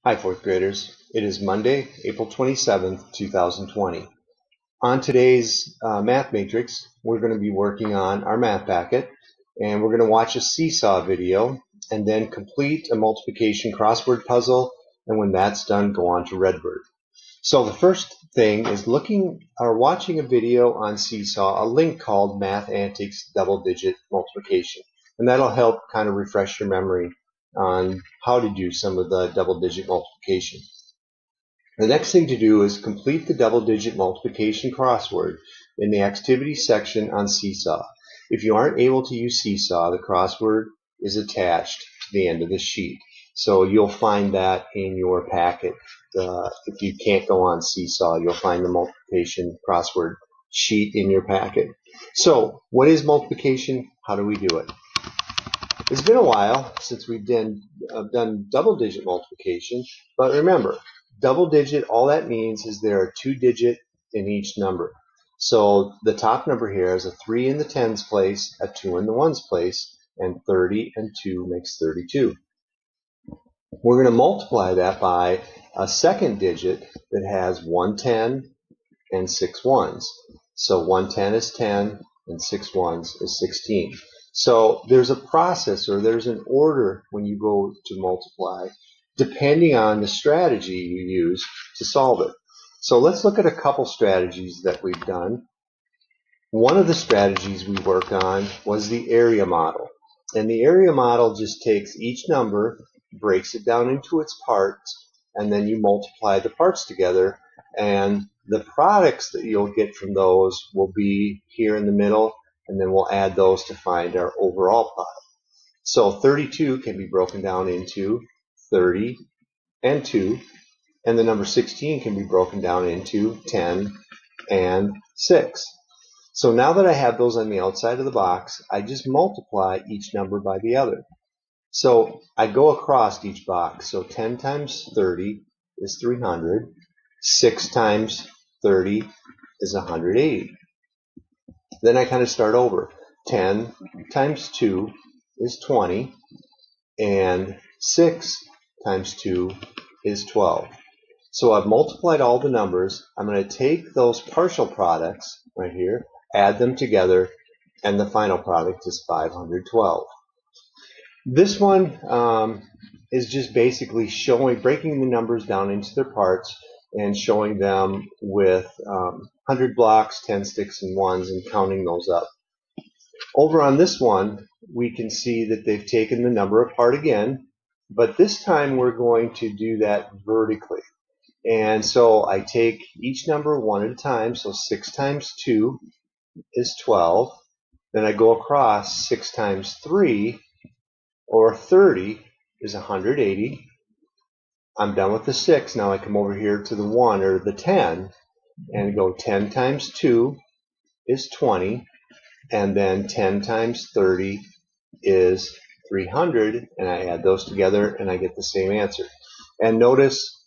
Hi, fourth graders. It is Monday, April 27th, 2020. On today's math matrix, we're going to be working on our math packet, and we're going to watch a seesaw video and then complete a multiplication crossword puzzle, and when that's done, go on to Redbird. So the first thing is watching a video on Seesaw, a link called Math Antics Double Digit Multiplication, and that'll help kind of refresh your memory on how to do some of the double digit multiplication. The next thing to do is complete the double digit multiplication crossword in the activities section on Seesaw. If you aren't able to use Seesaw, the crossword is attached to the end of the sheet. So you'll find that in your packet. If you can't go on Seesaw, you'll find the multiplication crossword sheet in your packet. So what is multiplication? How do we do it? It's been a while since we've done double digit multiplication, but remember, double digit, all that means is there are 2 digits in each number. So the top number here is a 3 in the tens place, a 2 in the ones place, and 30 and 2 makes 32. We're going to multiply that by a second digit that has 1 10 and 6 ones. So 1 10 is 10 and 6 ones is 16. So there's a process, or there's an order when you go to multiply, depending on the strategy you use to solve it. So let's look at a couple strategies that we've done. One of the strategies we worked on was the area model. And the area model just takes each number, breaks it down into its parts, and then you multiply the parts together, and the products that you'll get from those will be here in the middle, and then we'll add those to find our overall product. So 32 can be broken down into 30 and 2, and the number 16 can be broken down into 10 and 6. So now that I have those on the outside of the box, I just multiply each number by the other. So I go across each box. So 10 times 30 is 300. 6 times 30 is 180. Then I kind of start over. 10 times 2 is 20, and 6 times 2 is 12. So I've multiplied all the numbers. I'm going to take those partial products right here, add them together, and the final product is 512. This one is just basically breaking the numbers down into their parts and showing them with 100 blocks, 10 sticks, and ones, and counting those up. Over on this one, we can see that they've taken the number apart again, but this time we're going to do that vertically. And so I take each number one at a time. So 6 times 2 is 12. Then I go across. 6 times 3, or 30, is 180. I'm done with the 6. Now I come over here to the 1, or the 10, and go 10 times 2 is 20. And then 10 times 30 is 300. And I add those together, and I get the same answer. And notice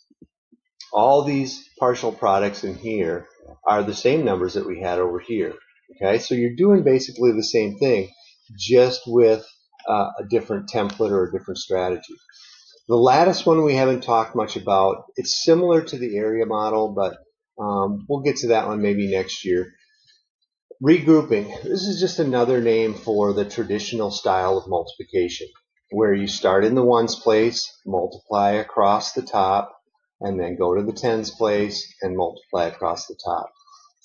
all these partial products in here are the same numbers that we had over here. Okay, so you're doing basically the same thing, just with a different template or a different strategy. The lattice one we haven't talked much about. It's similar to the area model, but we'll get to that one maybe next year. Regrouping. This is just another name for the traditional style of multiplication, where you start in the ones place, multiply across the top, and then go to the tens place and multiply across the top.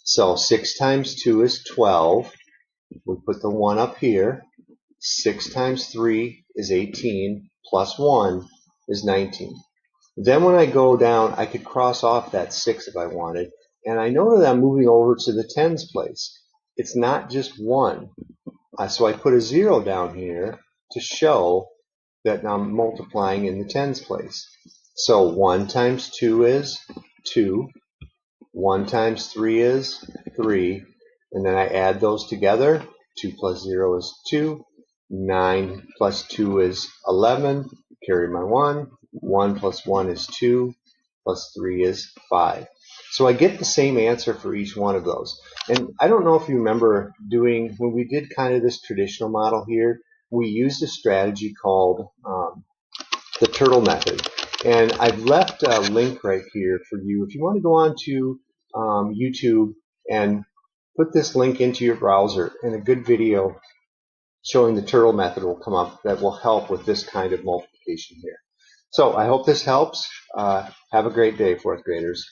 So 6 times 2 is 12. We put the 1 up here. 6 times 3 is 18, plus 1 is 19. Then when I go down, I could cross off that 6 if I wanted, and I know that I'm moving over to the tens place. It's not just 1. So I put a 0 down here to show that I'm multiplying in the tens place. So 1 times 2 is 2. 1 times 3 is 3. And then I add those together. 2 plus 0 is 2. 9 plus 2 is 11. Carry my 1. 1 plus 1 is 2. Plus 3 is 5. So I get the same answer for each one of those. And I don't know if you remember when we did kind of this traditional model here, we used a strategy called the turtle method. And I've left a link right here for you. If you want to go on to YouTube and put this link into your browser, and a good video showing the turtle method will come up that will help with this kind of multiplication here. So I hope this helps. Have a great day, fourth graders.